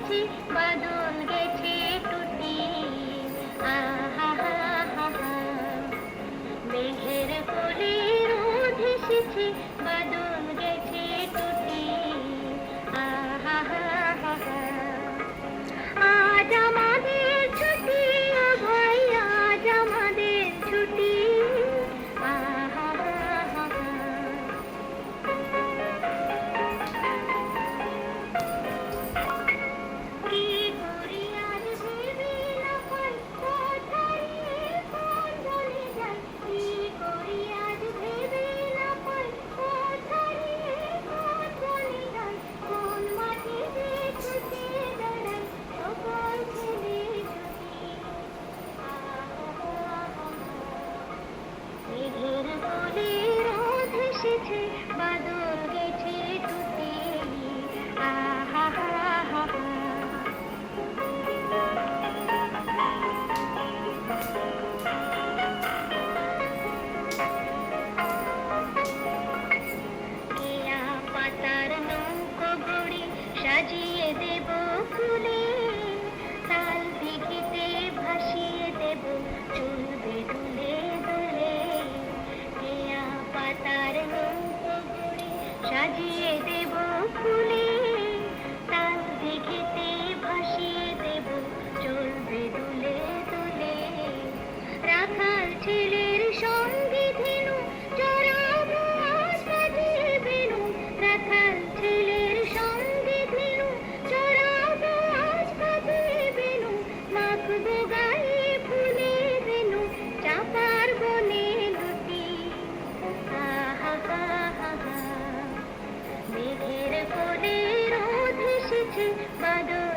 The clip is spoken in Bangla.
এসেছে, বাদল গেছে টুটি। আহা হা হা হা, মেঘের কোলে রোদ এসেছে, বাদল গেছে টুটি। আহা হা হা হা, আজ আমাদের ছুটি, ও ভাই আজ আমাদের ছুটি। আহা হা হা হা, কি করি আজ ভেবে না পাই, কোথায় কোন চলে যায়। কি করি আজ ভেবে না পাই, কোথায় কোন চলে যায়। কোন মাঠে যে ছুটে দাঁড়াই, সকল ছেলে ছুটি। মেঘের কোলে রোদ এসেছে, বাদল গেছে টুটি। আহা হা হা হা, কেয়া পাতার নৌকো গড়ে সাজিয়ে দেব ফুলে, তাল দিঘিতে ভাসিয়ে দেব চলবে দুলে দুলে। কেয়া পাতার নৌকো গড়ে সাজিয়ে দেব ফুলে, তাল দিঘিতে ভাসিয়ে দেব চলবে দুলে দুলে। রাখাল ছেলের সঙ্গে ধেনু চড়াবো আজ বাঁধিয়ে বেনু। রাখাল ছেলের সঙ্গে ধেনু চড়াবো আজ বাঁধিয়ে বেনু। মাখবো গায়ে ফুলে বেনু, চাপার বনে লুটি। আহা হা হা হা, মেঘের কোলে রোদ এসেছে, বাদল